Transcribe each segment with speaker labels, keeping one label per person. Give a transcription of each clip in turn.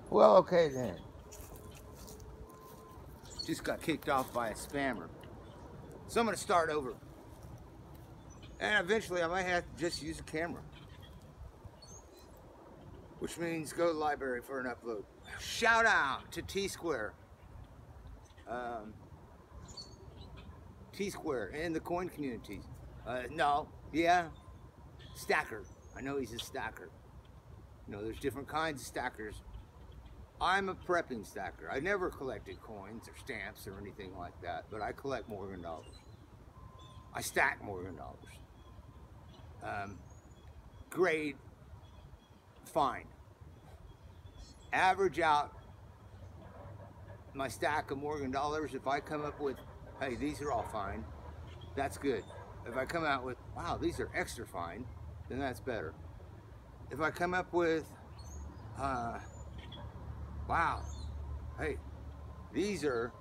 Speaker 1: Well, okay then. Just got kicked off by a spammer. So I'm gonna start over. And eventually I might have to just use a camera. Which means go to the library for an upload. Shout out to Tsquare. Tsquare and the coin community. Stacker. I know he's a stacker. You know, there's different kinds of stackers. I'm a prepping stacker. I never collected coins or stamps or anything like that, but I collect Morgan dollars. I stack Morgan dollars. Grade, fine. Average out my stack of Morgan dollars. If I come up with, hey, these are all fine, that's good. If I come out with, wow, these are extra fine, then that's better. If I come up with, wow, hey, these are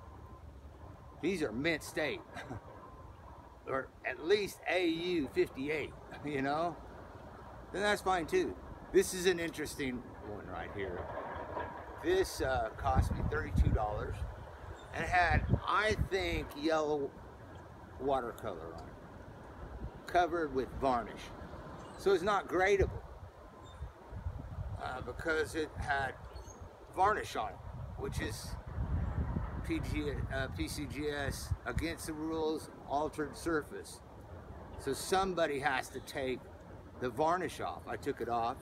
Speaker 1: mint state, or at least AU 58, you know, then that's fine too. This is an interesting one right here. This cost me $32 and it had, I think, yellow watercolor on it, covered with varnish. So it's not gradable because it had varnish on it, which is PCGS, against the rules, altered surface. So somebody has to take the varnish off. I took it off.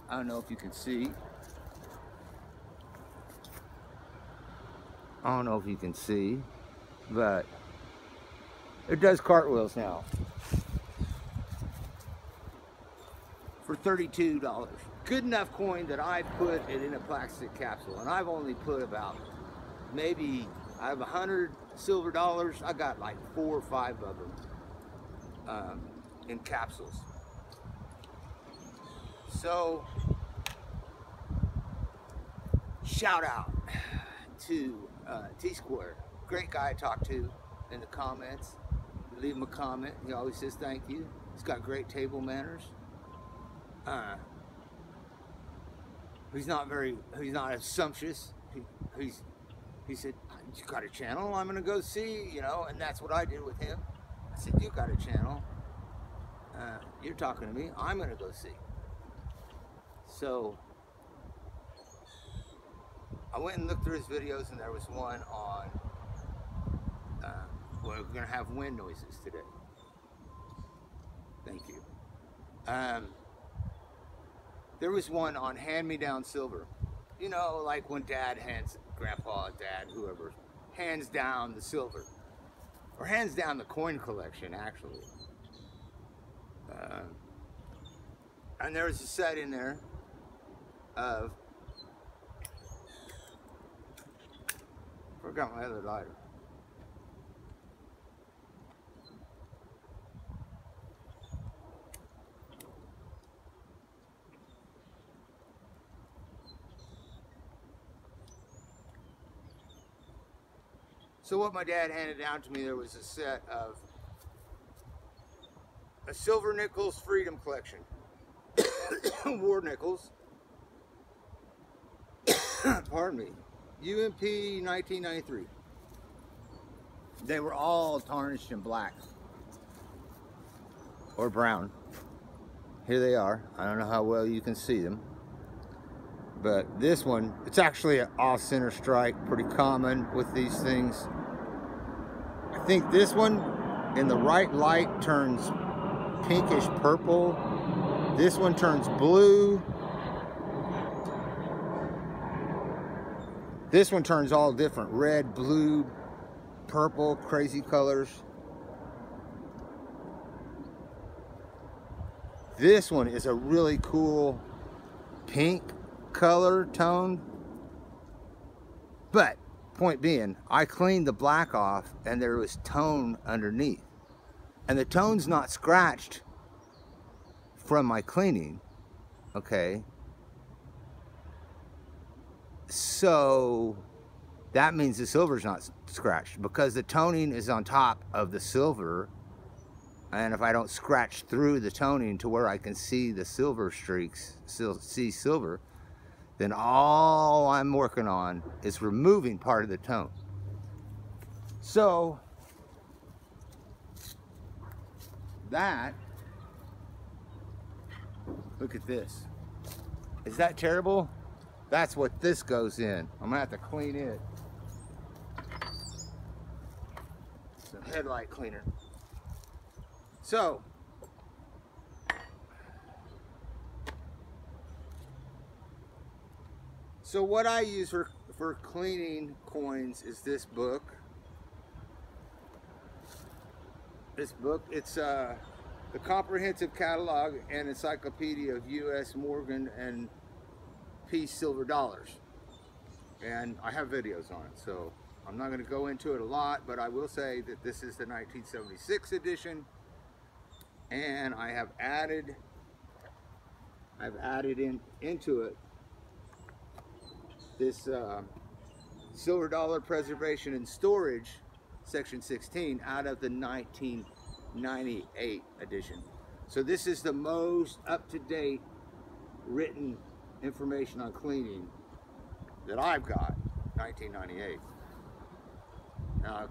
Speaker 1: I don't know if you can see. I don't know if you can see, but it does cartwheels now for $32. Good enough coin that I put it in a plastic capsule, and I've only put about, maybe, I have 100 silver dollars. I got like 4 or 5 of them in capsules. So, shout out to Tsquare, great guy I talked to in the comments. Leave him a comment. He always says thank you. He's got great table manners. He's not as sumptuous. He said, you got a channel I'm gonna go see, you know, and that's what I did with him. I said, you got a channel. You're talking to me, I'm gonna go see. So I went and looked through his videos, and there was one on, we're gonna have wind noises today. Thank you. There was one on hand-me-down silver. You know, like when grandpa, dad, whoever, hands down the silver. Or hands down the coin collection, actually. And there was a set in there of, forgot my other lighter. So what my dad handed down to me, there was a set of a silver nickels freedom collection. War nickels. Pardon me. UMP 1993. They were all tarnished in black or brown. Here they are. I don't know how well you can see them, but this one, it's actually an off-center strike, pretty common with these things. I think this one in the right light turns pinkish purple. This one turns blue. This one turns all different, red, blue, purple, crazy colors. This one is a really cool pink color tone. But point being, I cleaned the black off and there was tone underneath. And the tone's not scratched from my cleaning, okay? So that means the silver's not scratched because the toning is on top of the silver. And if I don't scratch through the toning to where I can see the silver streaks, see silver, then all I'm working on is removing part of the tone. So that, look at this. Is that terrible? That's what this goes in. I'm gonna have to clean it. Some headlight cleaner. So what I use for cleaning coins is this book. This book, it's the Comprehensive Catalog and Encyclopedia of U.S. Morgan and Peace Silver Dollars. And I have videos on it, so I'm not going to go into it a lot, but I will say that this is the 1976 edition, and I have added into it this Silver Dollar Preservation and Storage, Section 16, out of the 1998 edition. So this is the most up-to-date written information on cleaning that I've got, 1998. Now,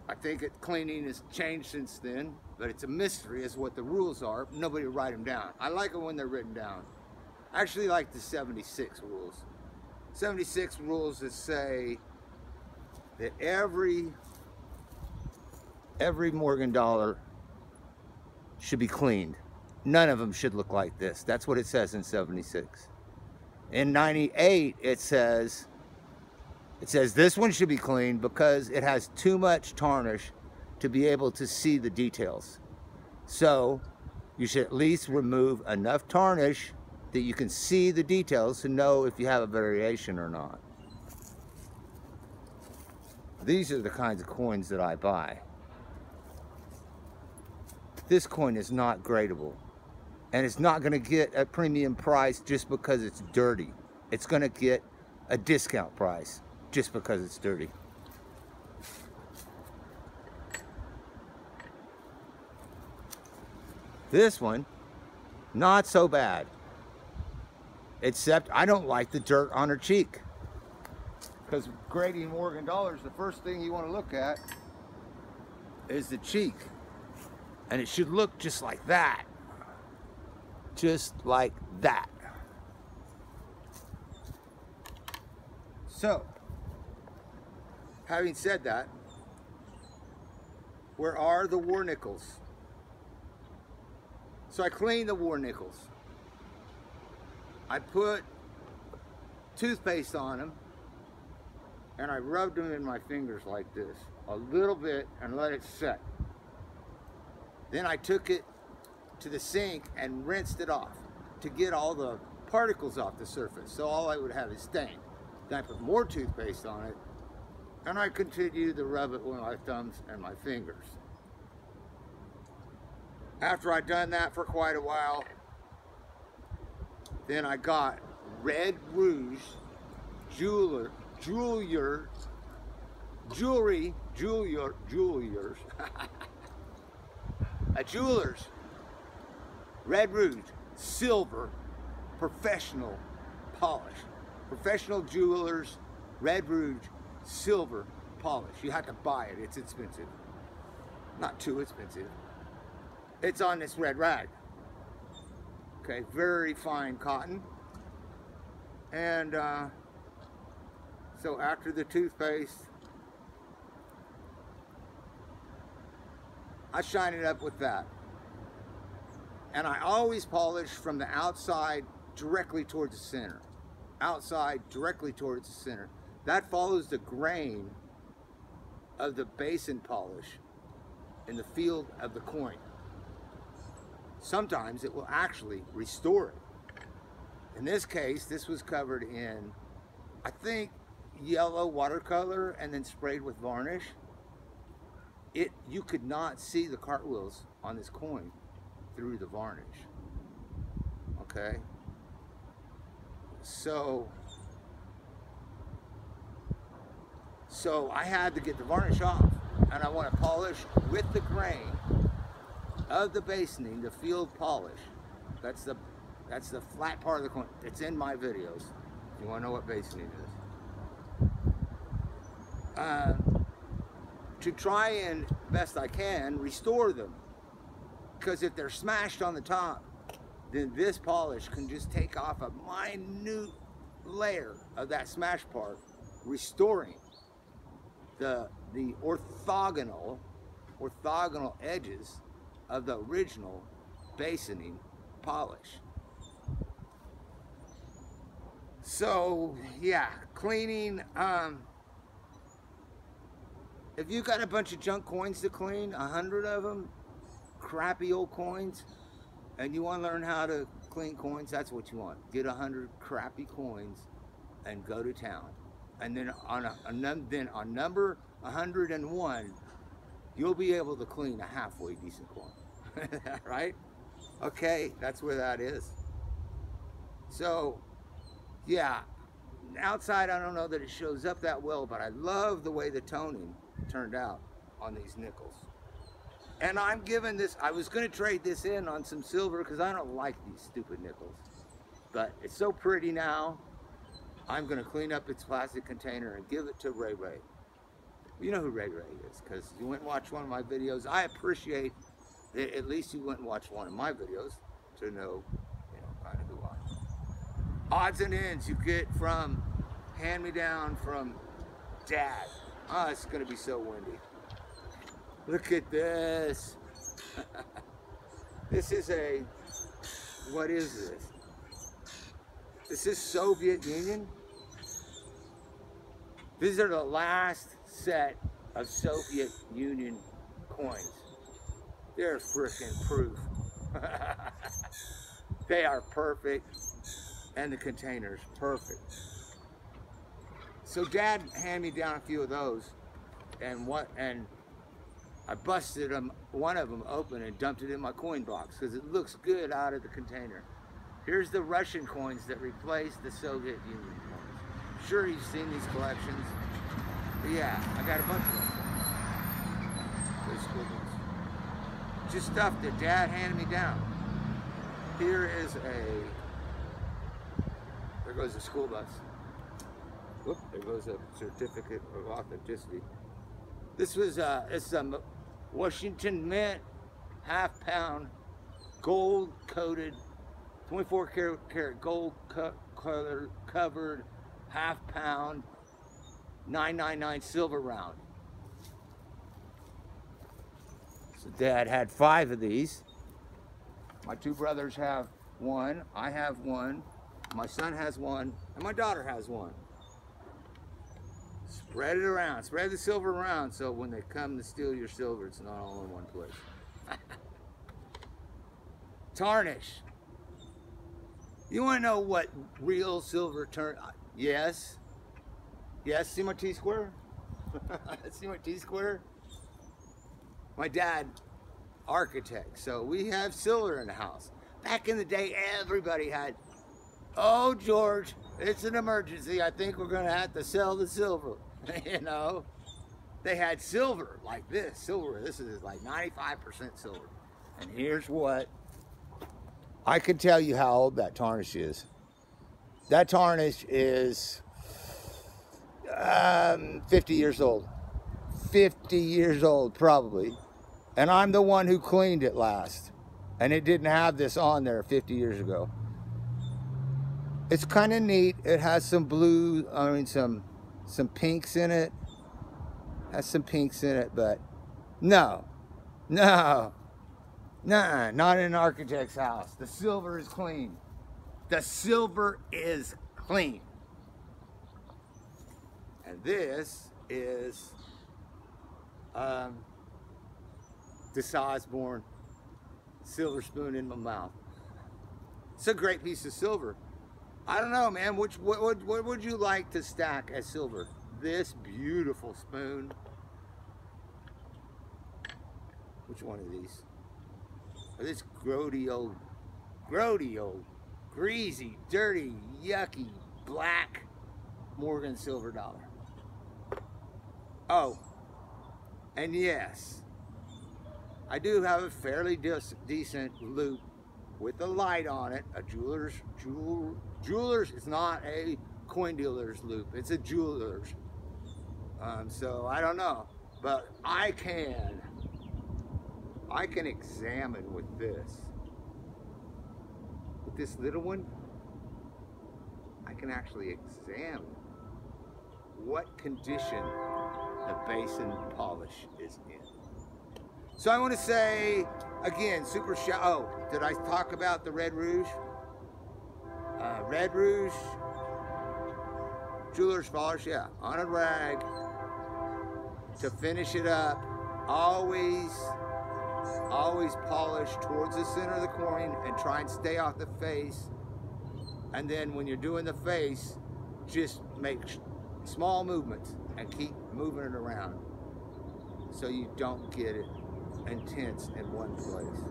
Speaker 1: I think cleaning has changed since then, but it's a mystery as what the rules are. Nobody will write them down. I like it when they're written down. I actually like the 76 rules. 76 rules that say that every Morgan dollar should be cleaned. None of them should look like this. That's what it says in 76. In 98, it says this one should be cleaned because it has too much tarnish to be able to see the details. So you should at least remove enough tarnish that you can see the details to know if you have a variation or not. These are the kinds of coins that I buy. This coin is not gradable, and it's not going to get a premium price just because it's dirty. It's going to get a discount price just because it's dirty. This one, not so bad. Except I don't like the dirt on her cheek. Because grading Morgan dollars, the first thing you want to look at is the cheek. And it should look just like that. Just like that. So, having said that, where are the war nickels? So I cleaned the war nickels. I put toothpaste on them, and I rubbed them in my fingers like this, a little bit, and let it set. Then I took it to the sink and rinsed it off to get all the particles off the surface, so all I would have is stain. Then I put more toothpaste on it, and I continued to rub it with my thumbs and my fingers. After I'd done that for quite a while, then I got Red Rouge jewelers, a jeweler's Red Rouge silver professional polish. Professional jewelers Red Rouge silver polish. You have to buy it. It's expensive. Not too expensive. It's on this red rag. Okay, very fine cotton. And so after the toothpaste, I shine it up with that. And I always polish from the outside directly towards the center. Outside directly towards the center. That follows the grain of the basin polish in the field of the coin. Sometimes it will actually restore it. In this case, this was covered in, I think, yellow watercolor and then sprayed with varnish. You could not see the cartwheels on this coin through the varnish. Okay? So I had to get the varnish off, and I want to polish with the grain of the basoning, the field polish. That's the flat part of the coin. It's in my videos. You want to know what basoning is? To try and, best I can, restore them. Because if they're smashed on the top, then this polish can just take off a minute layer of that smash part, restoring the orthogonal edges of the original basoning polish. So yeah, cleaning, if you got a bunch of junk coins to clean, 100 of them, crappy old coins, and you want to learn how to clean coins, that's what you want. Get 100 crappy coins and go to town. And then on number 101, you'll be able to clean a halfway decent coin. Right? Okay, that's where that is. So, yeah, outside I don't know that it shows up that well, but I love the way the toning turned out on these nickels. And I'm giving this, I was going to trade this in on some silver because I don't like these stupid nickels. But it's so pretty now, I'm going to clean up its plastic container and give it to Ray Ray. You know who Ray Ray is because you went and watched one of my videos. I appreciate that at least you went and watched one of my videos to know, you know, kind of who I am. Odds and ends you get from hand-me-down from Dad. Oh, it's going to be so windy. Look at this. This is a, what is this? This is Soviet Union. These are the last set of Soviet Union coins. They're freaking proof. They are perfect, and the container's perfect. So Dad handed me down a few of those, and I busted one of them open and dumped it in my coin box because it looks good out of the container. Here's the Russian coins that replaced the Soviet Union coins. Sure, you've seen these collections. But yeah, I got a bunch of them. Those school books. Just stuff that Dad handed me down. Here is there goes a school bus. Whoop, there goes a certificate of authenticity. This was it's a Washington Mint half-pound gold-coated 24 karat gold covered half-pound 999 silver round. So Dad had 5 of these. My 2 brothers have 1. I have 1. My son has 1, and my daughter has 1. Spread it around. Spread the silver around so when they come to steal your silver, it's not all in one place. Tarnish. You want to know what real silver turn? Yes. Yes, see my Tsquare? See my Tsquare? My dad, architect, so we have silver in the house. Back in the day, everybody had, oh, George, it's an emergency. I think we're going to have to sell the silver. You know, they had silver like this. Silver, this is like 95% silver. And here's what, I can tell you how old that tarnish is. That tarnish is 50 years old. 50 years old, probably. And I'm the one who cleaned it last. And it didn't have this on there 50 years ago. It's kind of neat. It has some blue, I mean, some pinks in it. Has some pinks in it, but no, not in an architect's house. The silver is clean. The silver is clean. And this is this Osborne silver spoon in my mouth. It's a great piece of silver. I don't know, man. What would you like to stack as silver? This beautiful spoon. Which one of these? Or this grody old, greasy, dirty, yucky, black Morgan silver dollar. Oh, and yes, I do have a fairly decent loop with a light on it. A jeweler's. It's not a coin dealer's loop. It's a jeweler's. So I don't know, but I can examine with this little one. I can actually examine what condition the basin polish is in. So I want to say again, super shout. Oh, did I talk about the Red Rouge? Red Rouge jeweler's polish, yeah, on a rag to finish it up. Always polish towards the center of the coin and try and stay off the face. And then when you're doing the face, just make small movements and keep moving it around so you don't get it intense in one place.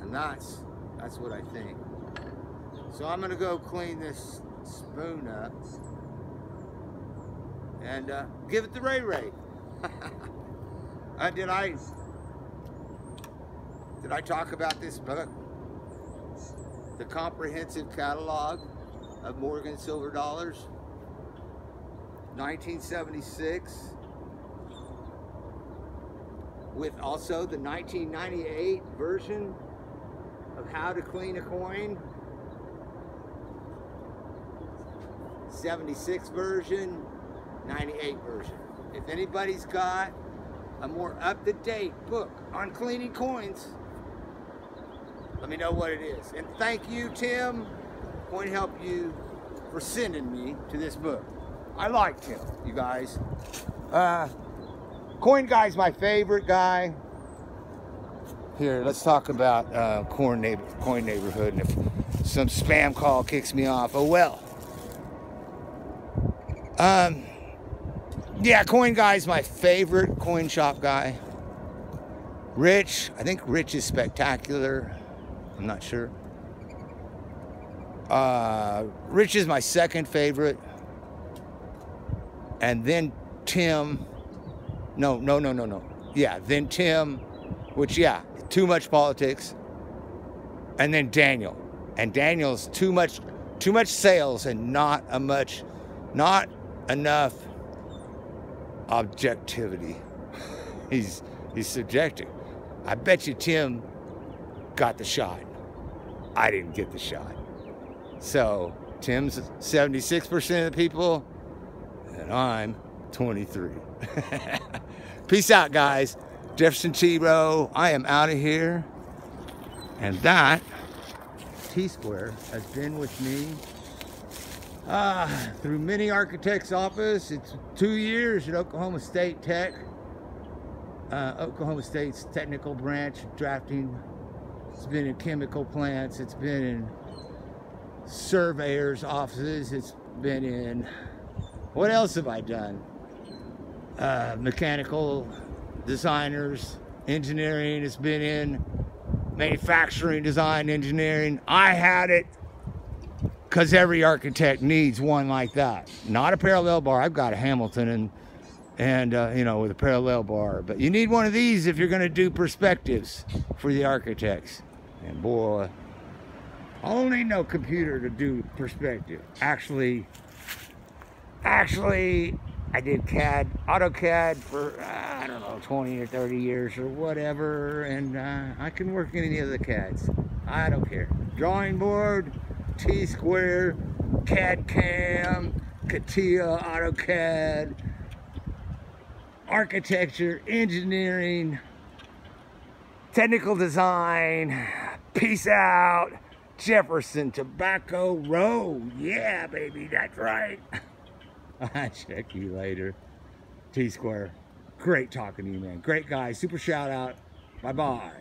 Speaker 1: And that's what I think. So I'm gonna go clean this spoon up and give it the Ray. Did I talk about this book? The Comprehensive Catalog of Morgan Silver Dollars, 1976, with also the 1998 version of How to Clean a Coin, 76 version, 98 version. If anybody's got a more up-to-date book on cleaning coins, let me know what it is. And thank you, Tim, Coin Help You, for sending me to this book. I like Tim, you guys. Coin Guy's my favorite guy. Here, let's talk about Coin Neighborhood, and if some spam call kicks me off, oh well. Yeah, Coin Guy's my favorite coin shop guy. Rich, I think Rich is spectacular. I'm not sure. Rich is my second favorite. And then Tim. No. Yeah, then Tim, which, yeah, too much politics. And then Daniel. And Daniel's too much sales and not enough objectivity. He's subjective. I bet you Tim got the shot. I didn't get the shot. So Tim's 76% of the people, and I'm 23. Peace out, guys. Jefferson T. Rowe. I am out of here. And that Tsquare has been with me through many architects' office. It's 2 years at Oklahoma State Tech. Oklahoma State's technical branch, drafting. It's been in chemical plants. It's been in surveyors' offices. It's been in, what else have I done? Mechanical designers, engineering. It's been in manufacturing, design, engineering. I had it because every architect needs one like that. Not a parallel bar. I've got a Hamilton and you know, with a parallel bar. But you need one of these if you're going to do perspectives for the architects. And boy, I don't need no computer to do perspective. Actually, I did AutoCAD for, I don't know, 20 or 30 years or whatever. And I can work in any of the CADs. I don't care. Drawing board, Tsquare, CAD CAM, CATIA, AutoCAD, architecture, engineering, technical design. Peace out. Jefferson Tobacco Road. Yeah, baby, that's right. I'll check you later. Tsquare. Great talking to you, man. Great guy. Super shout out. Bye-bye.